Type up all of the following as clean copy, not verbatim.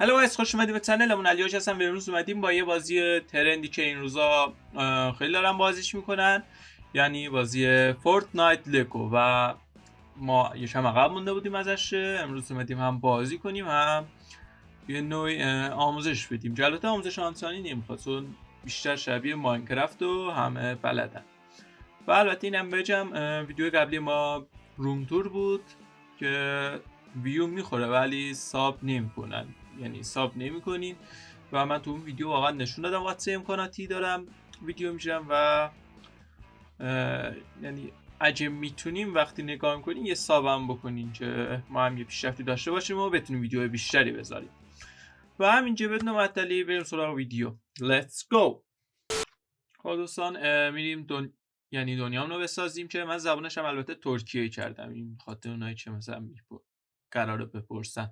هلو گایز، خوش اومدید به چنلمون. علیاش هستم و امروز اومدیم با یه بازی ترندی که این روزا خیلی دارن بازیش میکنن، یعنی بازی فورتنایت لگو. و ما یه شب عقب مونده بودیم ازش. امروز اومدیم هم بازی کنیم هم یه نوع آموزش بدیم. البته آموزش آنسانی نمیخواد چون بیشتر شبیه ماینکرافت و همه بلدن. و البته اینم بگم ویدیو قبلی ما روم تور بود که ویو میخوره ولی ساب نمیکنن، یعنی ساب نمیکنین. و من تو اون ویدیو واقعا نشون دادم واسه امکاناتی دارم ویدیو میگیرم و یعنی اگه میتونیم وقتی نگاه میکنین یه سابم بکنین که ما هم یه پیشرفتی داشته باشیم و بتونیم ویدیو بیشتری بذاریم. و همینجا بدون معطلی بریم سراغ ویدیو. Let's go. خب دوستان میریم یعنی دنیامونو بسازیم که من زبانش هم البته ترکیه کردم، این خاطر اونایی که مثلا قراره بپرسن.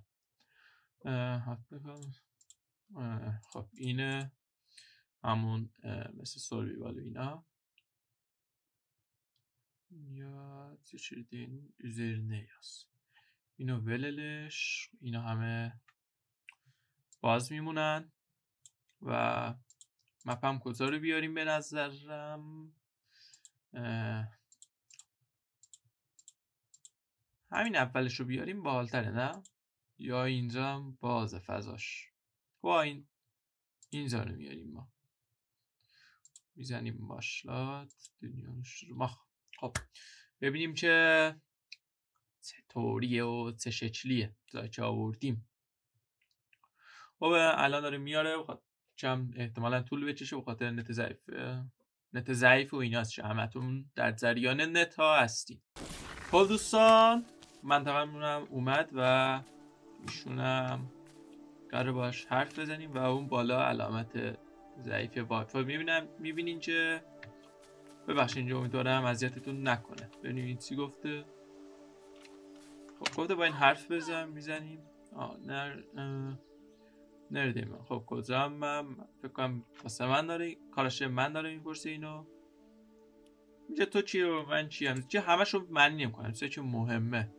خب اینه همون مثل سورویوال و اینا. Ya seçildiğin üzerine yaz. اینو وللش، اینا همه باز میمونن. و مپم کجا رو بیاریم به نظرم؟ همین اولش رو بیاریم باحال‌تره نه؟ یا اینجا هم باز فضاش. با اینجا رو میاریم، ما میزنیم باشلات دنیا رو شروع ما. خب ببینیم که چطوریه و چه شکلیه جایی که آوردیم. خب الان داره میاره، کم احتمالا طول بکشه بخاطر نت ضعیف و ایناست که همتون در جریان نت ها هستیم. خب دوستان منطقمونم اومد و ایشونم قرار باش حرف بزنیم و اون بالا علامت ضعیف وایفای میبینین که ببخشید اینجا، امیدوارم اذیتتون نکنه. ببینیم چی گفته. خب گفته با این حرف میزنیم. نردیم. خب کجا هم من فکر کنم واسه من داره کارش من داره میپرسه اینو. میگه تو چیه و من چیم، چه همشو معنی نمیکنم، چه مهمه.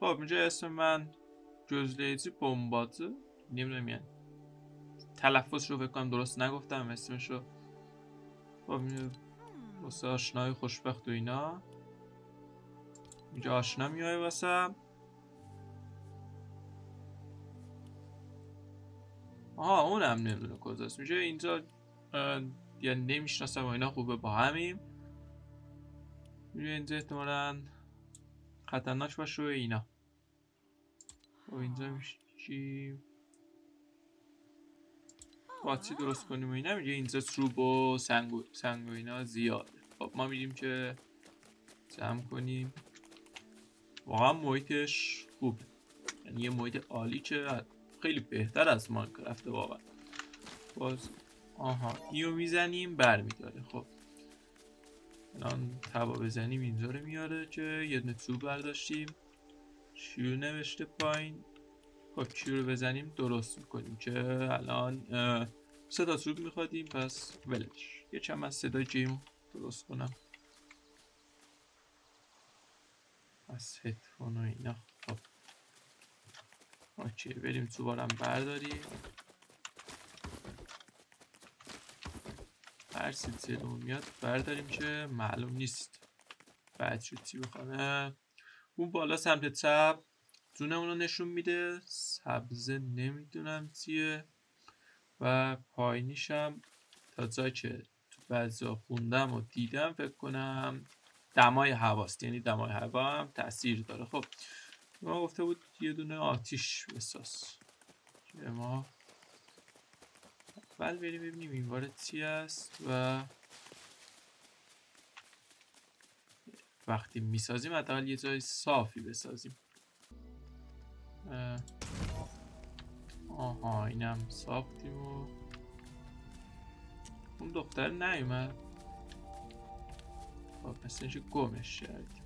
خب میگه اسم من جزلیزی بومباته، نمیدونم یعنی تلفظش رو فکر کنم درست نگفتم اسمشو. خب میگه واسه آشنای خوشبخت و اینا. میگه آشنا میای واسه. آها اونم نمیدونه کجاست. میگه اینجا یعنی نمیشناسم و اینا، خوبه با همیم. میگه اینجا احتمالاً خطرناک باشه و اینا. و اینجا میشیم قاطی درست کنیم و اینا. میگه اینجا چوب و سنگ و اینا زیاده. خب ما میگیم که جمع کنیم. واقعا محیطش خوبه، یعنی یه محیط عالی که خیلی بهتر از ماینکرافت واقعا. باز اینو میزنیم برمیداره. خب الان تبا بزنیم اینجا رو میاره که یه دونه چوب برداشتیم. چیو نوشته پایین. خب چیو رو بزنیم درست میکنیم که الان 3 تا چوب میخوادیم، پس ولش. یه چند از صدای جیمو درست کنم از هدفون و اینا. خب اوکی بریم چوبارم برداریم. هر چیزی جلومون میاد برداریم که معلوم نیست بعد شد چی بخوانه. اون بالا سمت چپ زونمون رو نشون میده، سبزه نمیدونم چیه. و پایینیشم تا جایی که تو بعضا خوندم و دیدم فکر کنم دمای هواست، یعنی دمای هوا هم تاثیر داره. خب ما گفته بود یه دونه آتیش بساز که ما اول بریم ببینیم این وارد چی است و وقتی میسازیم حداقل یه جای صافی بسازیم. آها اینم ساختیم و اون دختر نیومد. خب مثل اینکه گمش کردیم.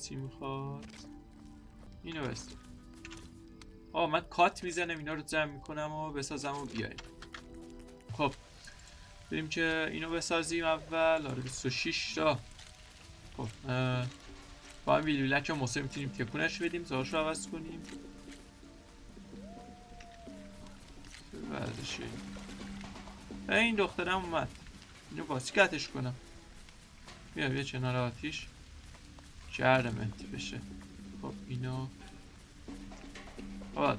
چی میخواد؟ اینو بسازم. من کات میزنم اینا رو جمع میکنم و بسازم و بیایم. خب بریم که اینو بسازیم اول. 26 تا. خب با هم ویلویلک و موسه میتونیم تکونش بدیم، زارش رو عوض کنیم. ورزشه این دخترم اومد، اینو باسکتش کنم. بیا کنار آتیش جرمت بشه. خب اینو آباد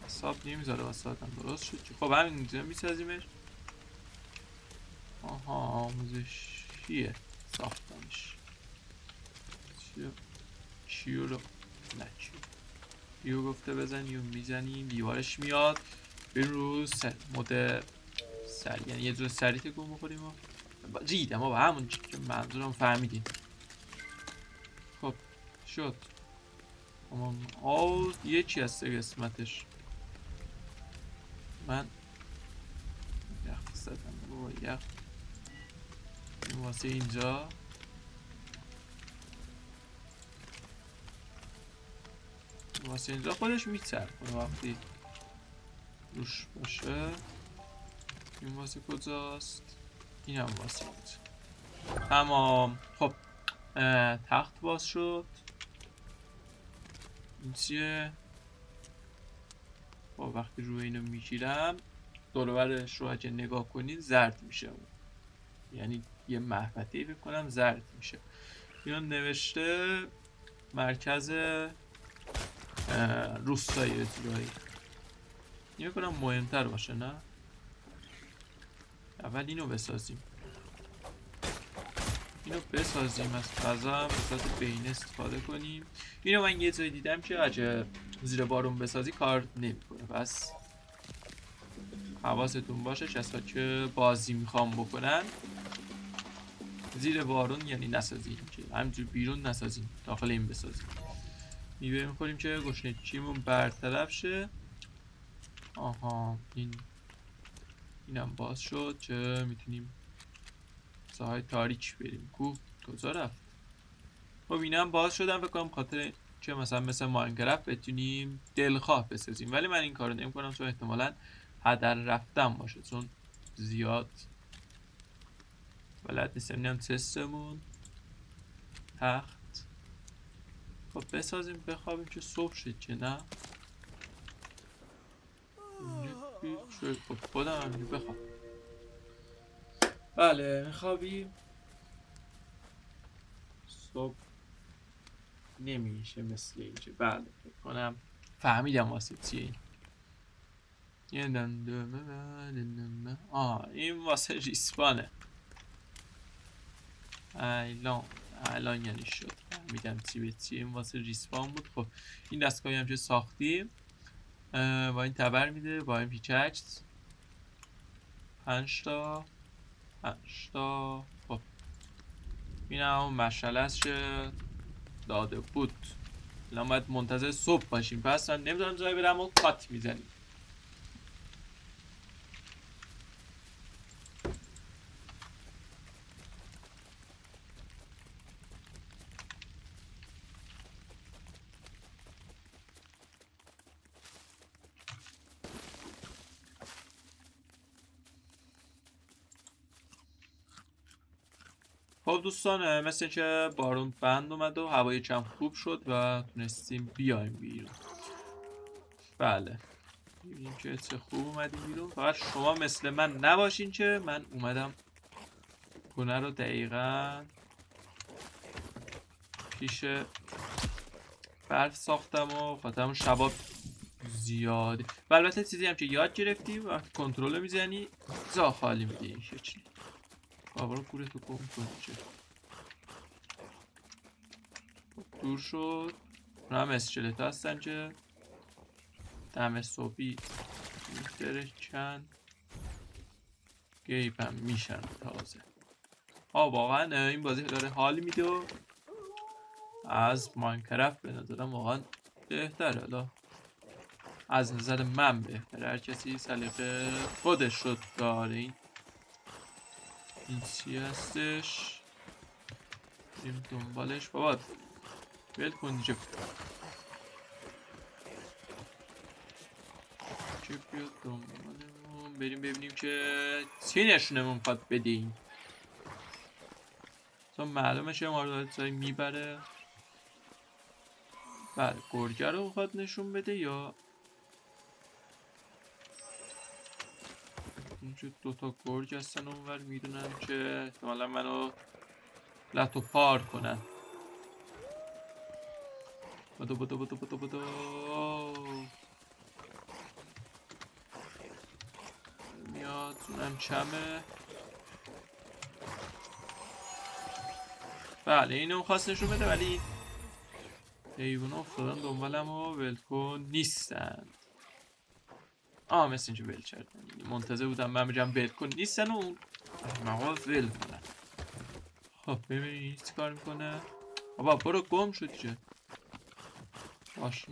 حساب نمیذاره واسه درست شد. خب همین اینجا میسازیمش. آها آموزشیه ساختنش. چیو رو نه چیو گفته بزنی و میزنیم دیوارش میاد. بریم رو مد سری، یعنی یه جور سری تکون بخوریم و ریدم با همون چی که منظورم فهمیدیم. خب شد. اما یه چی هسته قسمتش. من یخ زدم بابا یخ. این واسه اینجا خودش میچرخونه وقتی روش باشه. این واسه کجاست؟ این هم واسه اینجا. تمام. خب تخت باز شد. این چیه؟ خب وقتی روی اینو میگیرم دورورش رو اگه نگاه کنید زرد میشه، یعنی یه محوطه‌ای بکنم زرد میشه. اینو نوشته مرکز روستایی اطلاعی. اینو کنم مهمتر باشه نه؟ اول اینو بسازیم. از فضا هم بساط بین استفاده کنیم. اینو من یه جایی دیدم که اگه زیر بارون بسازی کار نمیکنه، پس حواستون باشه کسا که بازی میخوام بکنن زیر بارون یعنی نسازیم، که همینجور بیرون نسازیم، داخل این بسازیم. میوه میخوریم که گشنگیمون برطرف شه. آها اینم باز شد که میتونیم ساحل تاریک بریم. کجا رفت؟ خب اینم باز شدم فکر کنم خاطر که مثلا مثل ماینکرافت بتونیم دلخواه بسازیم، ولی من این کارو نمی‌کنم چون احتمالاً هدر رفتم باشه، چون زیاد بلد نیستم. اینم تستمون تخت. خب بسازیم بخوابیم که صبح شد که نه. خب خودم هم بخواب. بله میخوابیم. صبح نمیشه مثل اینکه. بله فکر کنم فهمیدم واسه چیه این. یه دندمه این واسه ریسپانه. الان یعنی شد فهمیدم چی به چیه. این واسه ریسپان بود. خب این دستگاهی هم که ساختیم با این تبر میده، با این پیککس 5 تا. خب این هم مشعله است که داده بود. الان باید منتظر صبح باشیم، پس من نمیدونم جای برم و کات میزنیم. خب دوستان مثل که بارون بند اومد و هوای کم خوب شد و تونستیم بیایم بیرون. بله ببینیم که چه خوب اومدیم بیرون. فقط شما مثل من نباشین که من اومدم خونه رو دقیقا پیش برف ساختم و خاطرم شباب زیادی. و البته چیزی هم که یاد گرفتیم وقتی کنترل میزنی جا خالی میده این شکلی. بابا کورتو کن چه دور شد. اونا هم اسکلت هستن که دم صبحی میترکن گیب هم میشن تازه. واقعا این بازی داره حال میده و از ماینکرافت به نظرم واقعا بهتره. حالا از نظر من بهتره، هر کسی سلیقه خودش رو داره. این چی هستش؟ بریم دنبالش. بابا ول کن اینجا که بیاد دنبالمون. بریم ببینیم که چی نشونمون میخواد بدیم. تا معلومه چه ماردایی میبره. بله گرگه رو میخواد نشون بده یا اینجا دوتا گرگ هستن اونور میدونن که احتمالا منو لتو پار کنن. بدو بدو بدو بدو بدو میاد اونم چمه. بله اینو خواست نشون بده ولی حیوان افتادن دنبالم و ولکن نیستن. مثل اینجا ول کردن. منتظر بودم من بگم ولکن نیستن و اون احمقا ول کنن. خب ببینید این چی کار میکنه. بابا برو گم شد چه باشه.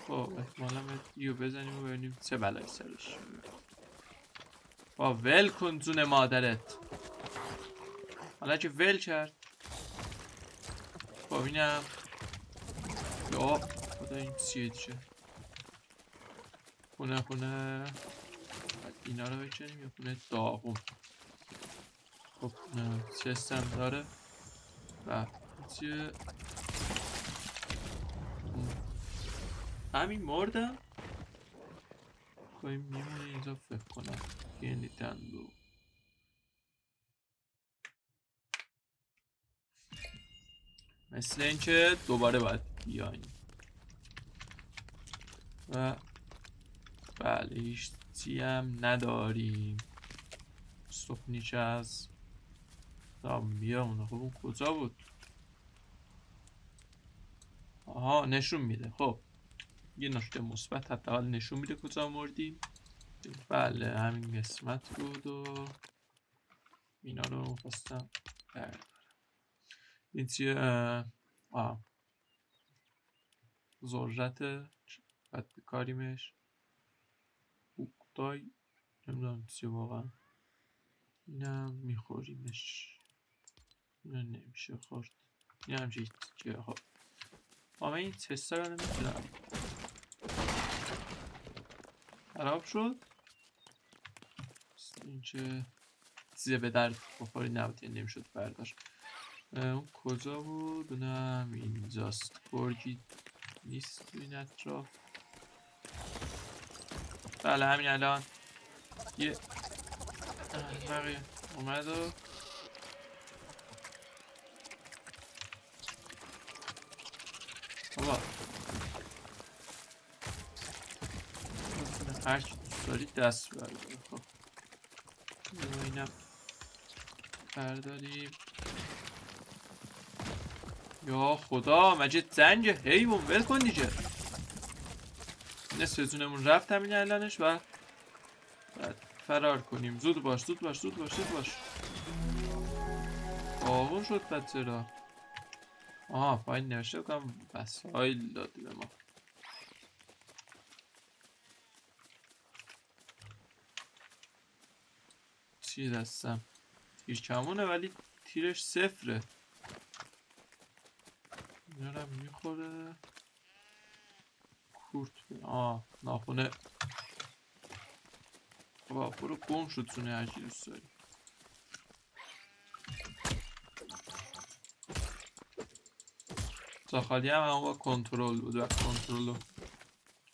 خب احتمالا یو بزنیم و ببینیم چه بلایی سرش. با ول کن جون مادرت. حالا که ول کرد. خب اینم یا خدا این چیه دیگه. خونه اینا رو بکنیم یا خونه داغون. خب سیستم داره و چیه همین مردم. خب این میمونه اینجا فکر کنم یعنی تندو. مثل اینکه دوباره باید بیاین و بله هیچ چی هم نداریم. صبحنیچه از زامبیا اونه. خب اون کجا بود؟ آها نشون میده. خب یه نکته مثبت حداقل نشون میده کجا مردیم. بله همین قسمت بود و اینا رو خواستم بردارم. این چیه؟ ذرت باید بکاریمش. اوکتای نمیدونم چیه واقعا. اینم میخوریمش. اینا نمیشه خورد. این هم چیه که خب من این تستا رو نمیتونم. خراب شد. این چه چیزه به درد بخوری نبود یعنی نمیشد برداشت. اون کجا بود؟ اونم اینجاست. گرگی نیست تو این اطراف. بله همین الان یه بقیه اومد و بابا هرچی دوست دارید دست بردارید. خب اینم برداریم. یا خدا مجید زنگ حیوان ول کن دیگه. نصف زونمون رفت همین الانش و بعد فرار کنیم. زود باش زود باش زود باش زود باش. آغون شد بچه را. پایین نوشته بکنم وسایل داده به ما. چی دستم؟ تیر کمونه ولی تیرش صفره. اینا رو میخوره. کورت ناخونه. بابا برو گم شد چونه هرچی دوست داری. تا خالی هم با کنترل بود. وقت کنترل رو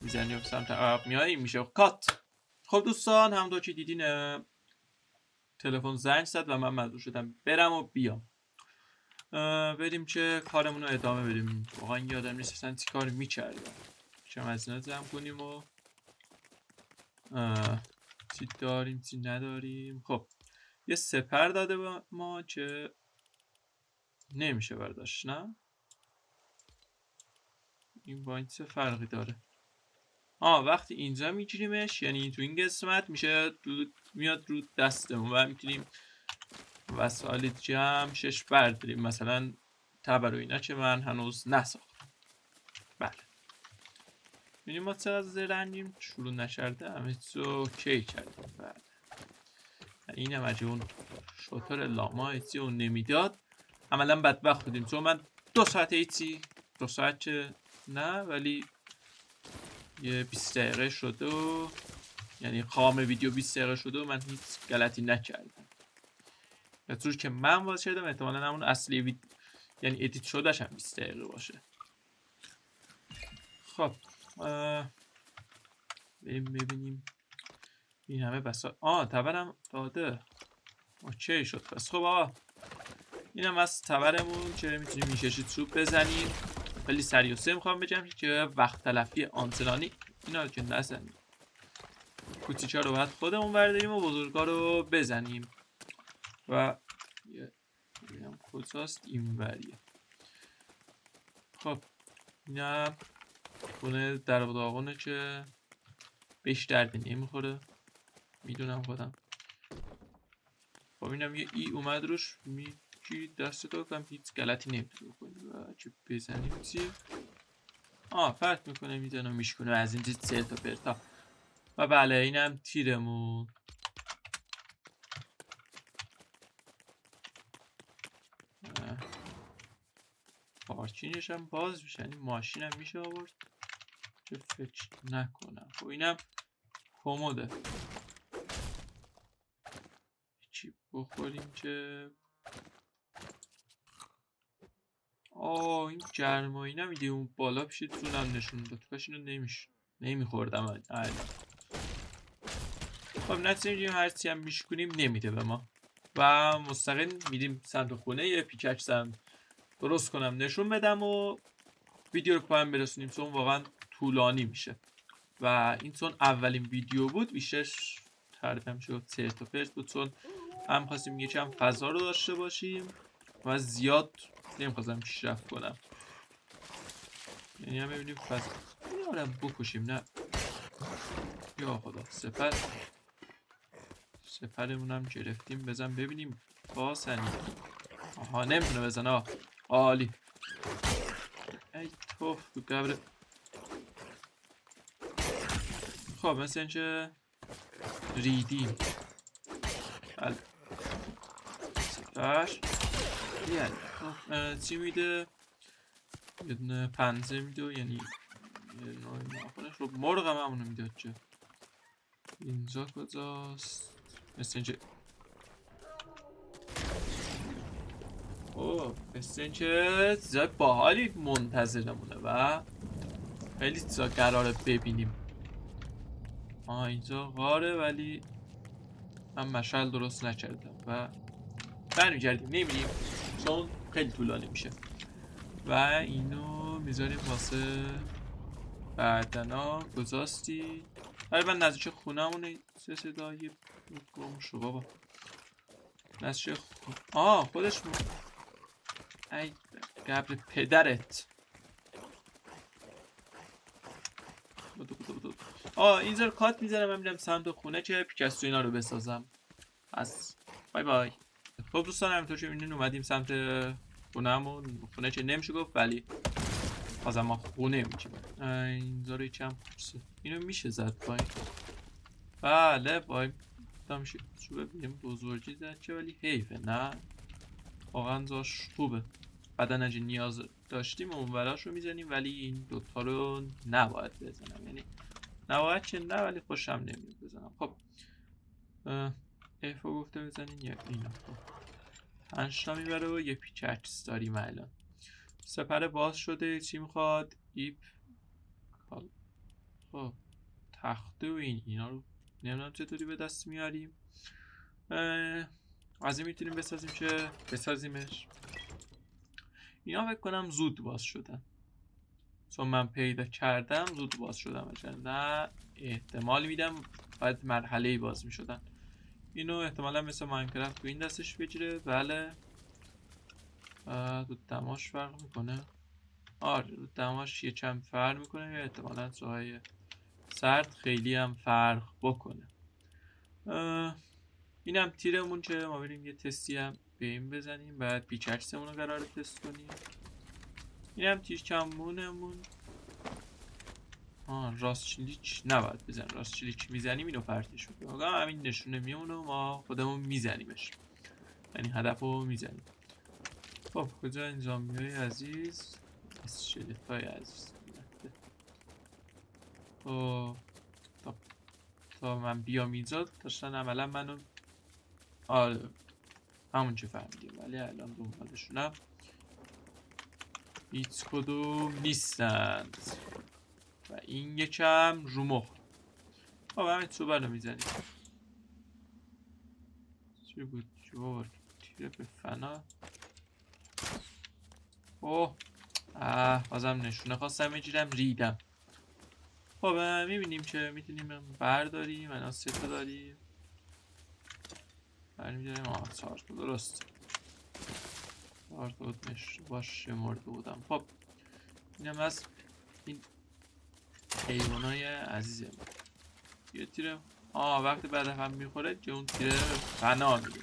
میزنی و سمت عقب میایی میشه کات. خب دوستان هم که دیدین تلفن زنگ زد و من مجبور شدم برم و بیام. بریم که کارمون رو ادامه بدیم. واقعا یادم نیست اصلا چی کار میکردم. شما از اینا جمع کنیم و چی داریم چی نداریم. خب یه سپر داده به ما که نمیشه برداشت. نه این با این چه فرقی داره؟ وقتی اینجا میگیریمش یعنی تو این قسمت میشه میاد رو دستمون و میتونیم وسایل جمع شش برداریم. مثلا تبر و اینا که من هنوز نساختم. بله ببینیم ما چقدر زرنگیم. شروع نشرده همه چیزو کی کردیم. بله اینم اگه اون شطور لاما هیچی اون نمیداد عملا بدبخت بودیم. چون من 2 ساعت هیچی 2 ساعت که نه ولی یه 20 دقیقه شده و یعنی خام ویدیو 20 دقیقه شده و من هیچ غلطی نکردم. جور که من باز کردم احتمالا همون اصلی یعنی ادیت شدهش هم 20 دقیقه باشه. خب بریم ببینیم این همه بسا تبرم داده. اوکی شد پس. خب آقا اینم از تبرمون که میتونیم میکشید سوپ بزنیم. خیلی سریع و سه میخوام بجم که وقت تلفی آنچنانی اینا که نزنیم. کوچیکا رو باید خودمون برداریم و بزرگا رو بزنیم. و ببینم کجاست این وریه. خب اینم خونه در داغونه که بهش دردی نمیخوره، میدونم خودم. خب اینم یه ای اومد روش، میگی دستتو کنم هیچ غلطی نمیتونی بکنی و چه بزنیم چیه فرق میکنه، میزنه و میشکنه از این سه تا پرتا. و بله اینم تیرمون. پارکینگش هم باز میشه، یعنی ماشین هم میشه آورد که فکر نکنم. خب اینم کموده، چی بخوریم که این گرمایی نمیده اون بالا پیش تونم نشون داد. کاش اینو نمیخوردم الان. خب نتیجه میگیم هرچی هم میشکنیم نمیده به ما و مستقیم میدیم سمت خونه. یه پیکچ درست کنم نشون بدم و ویدیو رو پایان برسونیم چون واقعا طولانی میشه و این چون اولین ویدیو بود بیشتر تردم شد چرت و پرت بود، چون هم خواستیم یه چند فضا رو داشته باشیم و زیاد نمیخواستم پیشرفت کنم. یعنی هم ببینیم فضا رو بکشیم. نه یا خدا سپرمون هم گرفتیم. بزن ببینیم باسنی. نمیتونه بزن. عالی. ای توف تو قبر. خب مثل اینکه ریدیم. بله سپر چی میده؟ یه دونه پنزه میده، یعنی نوعی ناخونش رو مرغ هم همونو میداد. چه اینجا کجاست؟ مثل اینکه مثل اینکه چیزای باحالی منتظرمونه و خیلی چیزا قراره ببینیم. اینجا غاره ولی من مشعل درست نکردم و برمیگردیم نمیریم چون خیلی طولانی میشه و اینو میذاریم واسه بعدنا. گذاشتی من نزدیک خونمونه. صدایی گم شو بابا. نزدیک خودش ای قبر پدرت. اینجا کات میزنم. من میرم سمت خونه که پیکستو اینا رو بسازم. پس بای بای. خب دوستان همینطور که میبینین اومدیم سمت خونهمون. خونه چه نمیشه گفت ولی بازم ما خونه میگیم. اینجا رو یکم اینو میشه زد پایین. بله بای میشه شو ببینیم بزرگی زد که ولی حیفه. نه واقعا زاش خوبه. بعدا اگه نیاز داشتیم اونوراش رو میزنیم ولی این دوتا رو نباید بزنم. یعنی نباید که نه ولی خوشم نمیاد بزنم. خب ایفو گفته بزنین یا اینا. خب 5 تا میبره و یه پیککس داریم الان. سپر باز شده. چی میخواد؟ ایپ. خب تخته و اینا رو نمیدونم چطوری به دست میاریم. از این میتونیم بسازیم که بسازیمش. اینا فکر کنم زود باز شدن چون من پیدا کردم زود باز شدم. نه احتمال میدم باید مرحله باز میشدن. اینو احتمالا مثل ماینکرافت تو این دستش بگیره. بله دو دماش فرق میکنه. دو دماش یه چند فرق میکنه یا احتمالا جای سرد خیلی هم فرق بکنه. اینم تیرمون که ما بریم یه تستی هم به این بزنیم. بعد پیچکسمون رو قراره تست کنیم. اینم تیر کمونمون. راست چلیک نباید بزن. راست چلیک میزنیم اینو پرتش میکنه. همین نشونه میمونه ما خودمون میزنیمش، یعنی هدف رو میزنیم. خب کجا این زامبی های عزیز؟ اسکلت های عزیز. تا من بیام اینجا داشتن عملا منو همون چه فهمیدیم، ولی الان دنبالشونم هیچ کدوم نیستند و این یکم رو مخ. خب همین صوبه رو میزنیم. چی بود؟ جور تیره به فنا. اوه بازم نشونه خواستم بگیرم ریدم. خب میبینیم که میتونیم برداریم. الان 3 تا داریم. برمیداریم 4 تا درست. 4 تا بود باش شمرده بودم. خب اینم از این حیوانای عزیزم. یه تیره وقتی بعد هم میخوره که اون تیره فنا میده.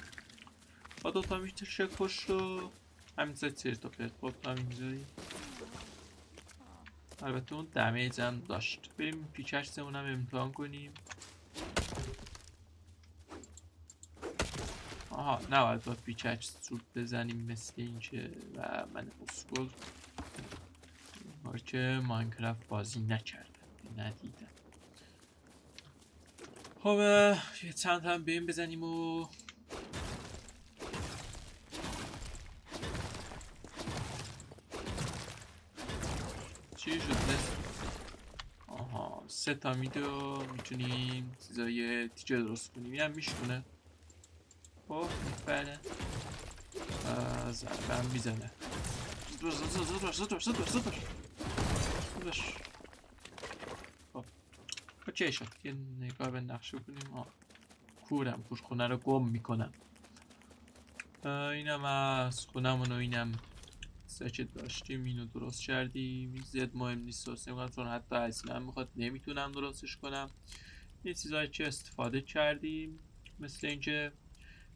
با 2 تا میشه کش رو همین سایت 3 تا پرت. خب تا میذاریم. البته اون دمیج هم داشت. بریم پیکشتمون هم امتحان کنیم. نباید با پیکچ سوپ بزنیم مثل اینکه و من اسکول که ماینکرافت بازی نکردم ندیدم. خب یه چند هم به این بزنیم و چی شد دست؟ 3 تا میدو میتونیم چیزای تیجه درست کنیم. اینم میشونه. خب بله ضربه میزنه. زدش. خب اوکی شد. یه نگاه به نقشه کنیم. کورخونه رو گم میکنم. اینم از خونمون و اینم سچت داشتیم. اینو درست کردیم. زیاد مهم نیست درست کنم چون حتی اصلا میخواد نمیتونم درستش کنم. این چیزایی که استفاده کردیم مثل اینکه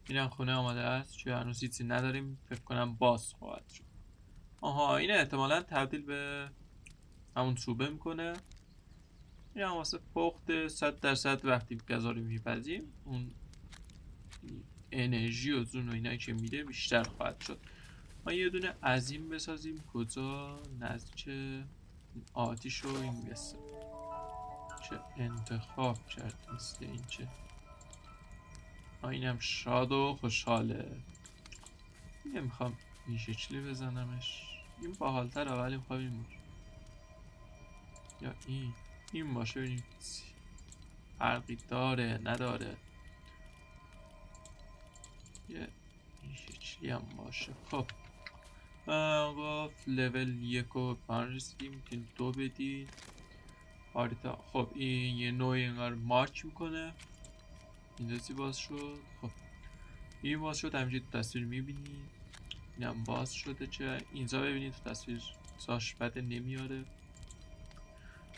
اینم خونه آماده است چون هنوز هیچی نداریم. فکر کنم باز خواهد شد. این احتمالا تبدیل به همون چوبه میکنه. این هم واسه پخت 100% وقتی غذا رو میپزیم اون انرژی و زون و اینایی که میده بیشتر خواهد شد. ما یه دونه از این بسازیم. کجا؟ نزدیک آتیش رو این بسازیم. چه انتخاب کرد مثل این چه اینم شاد و خوشحاله. نمیخوام این شکلی بزنمش. این باحال‌تره ولی میخوام این باشه یا این باشه. ببینیم فرقی داره نداره. یه این شکلی هم باشه. خب آقا لول 1 و 5 رسیدیم. میتونید 2 بدید. خب این یه نوعی انگار مارک میکنه. این دستی باز شد. خب این باز شد. همینجوری تو تصویر میبینید. این هم باز شده. چه اینجا ببینید تو تصویر ساش بده نمیاره.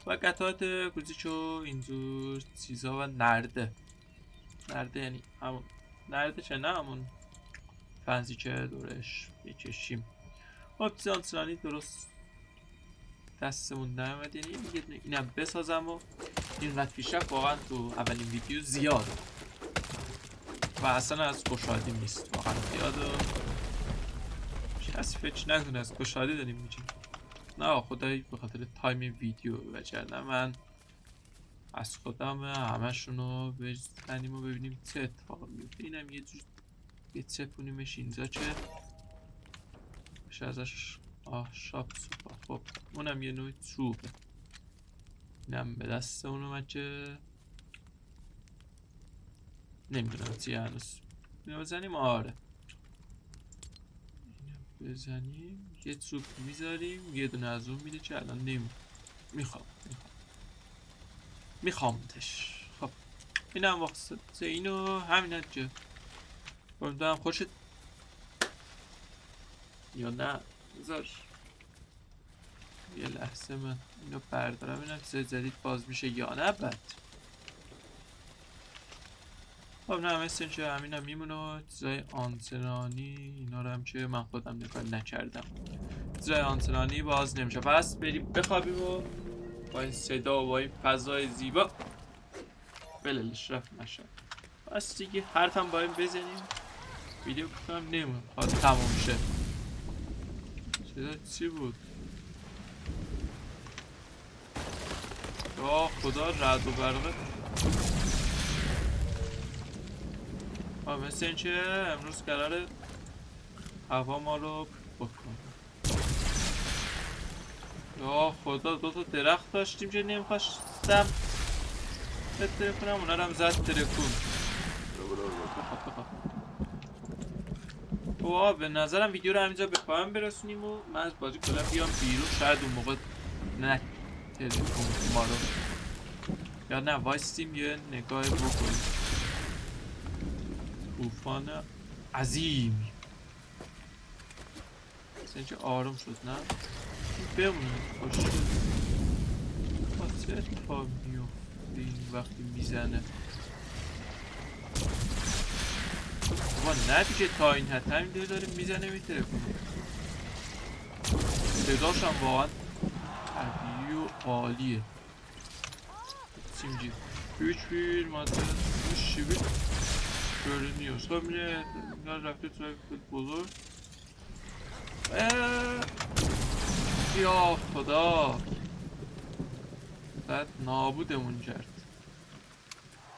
و قطعات کوچیک و اینجور چیزا و نرده یعنی همون نرده چه نه همون فنزی که دورش بکشیم. خب آنچنانی درست دستمون نمیاد. یعنی اینم بسازم و اینقدر پیشرفت واقعا تو اولین ویدیو زیاده و اصلا از خوشحالی نیست. واقعا زیاده. کسی فکر نکنه از خوشحالی داریم میگیم. نه خدایی به خاطر تایم ویدیو وجرنه من از خودم همشونو بزنیم و ببینیم چه اتفاق میفته. اینم یه جور یه چپونیمش اینجا که بشه ازش شاپ سوپا. خب اونم یه نوع چوبه. اینم به دست اون اومد که نمیدونم چیه هنوز. اینو بزنیم. اینو بزنیم. یه چوب میذاریم. یه دونه از اون میده که الان میخوامتش. خب اینم واسه اینو همین که امیدوارم خوشت یا نه. بذار یه لحظه من اینو بردارم ببینم چیز جدید باز میشه یا نه. بعد خب نه مثل اینکه همینم میمونه. چیزای آنچنانی اینا رو هم که من خودم نگاه نکردم. چیزای آنچنانی باز نمیشه. پس بریم بخوابیم و با این صدا و با این فضای زیبا بللش رفت نشه. بس دیگه حرفم با این بزنیم. ویدیو کنم نمون خواهد تموم شه. چی بود؟ یا خدا رعد و برقه. مثل این که امروز قراره هوا ما رو بکن. یا خدا 2 تا درخت داشتیم که نمیخواستم بتره کنم، اونا رو هم زد ترکون. به نظرم ویدیو رو همینجا به پایان برسونیم و من از بازی کلا بیام بیرون، شاید اون موقع نه تلفن ما رو یا نه وایستیم یه نگاه بکنیم. طوفان عظیم مثل اینکه آروم شد، نه بمونه خوشگل. چه اتفاقی میفته این وقتی میزنه؟ بابا نه دیگه، تا این حد همین داره میزنه میتره کنه. صداش هم واقعا طبیعی و عالیه. Simci 3-1 madde şivit görünüyor. Sonra رفته توی فوتبال. یا خدا بعد نابودمون کرد.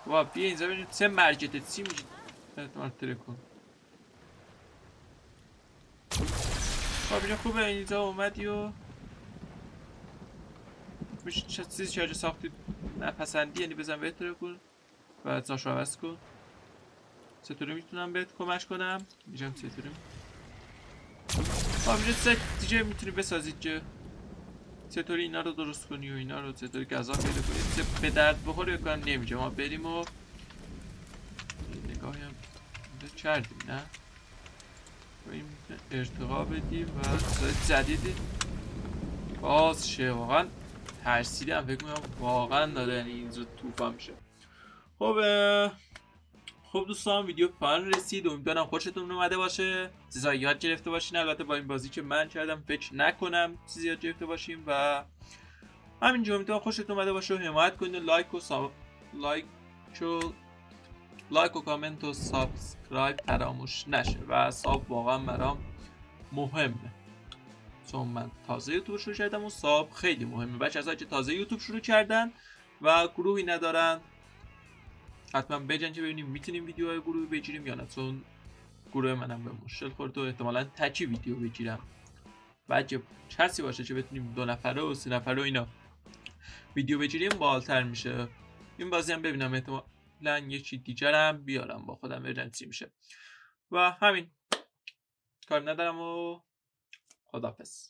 بابا بیا اینجا ببینیم چه مرگته چی میگی. احتمال ترکون. خب اینجا خوبه اینجا اومدی و میشه چه چیزی که ساختی نپسندی یعنی بزن به ترکون و جاشو عوض کن. چطوری میتونم بهت کمک کنم؟ میگم چطوری؟ خب اینجا سه دیگه میتونی بسازید که چطوری اینا رو درست کنی و اینا رو چطوری غذا پیدا کنی. چه به درد بخوره بکنم نمیشه. ما بریم و نگاهی هم کردیم نه بریم ارتقا بدیم و چیزای جدیدی باز شه. واقعا ترسیدم، فکر میکنم واقعا داره یعنی اینجا طوفان میشه. خب دوستان ویدیو پایان رسید، امیدوارم خوشتون اومده باشه، چیزایی یاد گرفته باشین. البته با این بازی که من کردم فکر نکنم چیزی یاد گرفته باشیم و همینجا امیدوارم خوشتون اومده باشه و حمایت کنید. لایک و کامنت و سابسکرایب فراموش نشه و ساب واقعا برام مهمه چون من تازه یوتیوب شروع کردم و ساب خیلی مهمه. بچه ازایی که تازه یوتیوب شروع کردن و گروهی ندارن حتما بجن که ببینیم میتونیم ویدیوهای گروهی بگیریم یا نه، چون گروه منم به مشکل خورده و احتمالاً تکی ویدیو بگیرم. بعد که کسی باشه که بتونیم 2 نفره و 3 نفره و اینا ویدیو بگیریم بالاتر میشه. این بازی هم ببینم احتمالاً یکی دیگرم بیارم با خودم ببینم چی میشه و همین. کار ندارم و خداحافظ.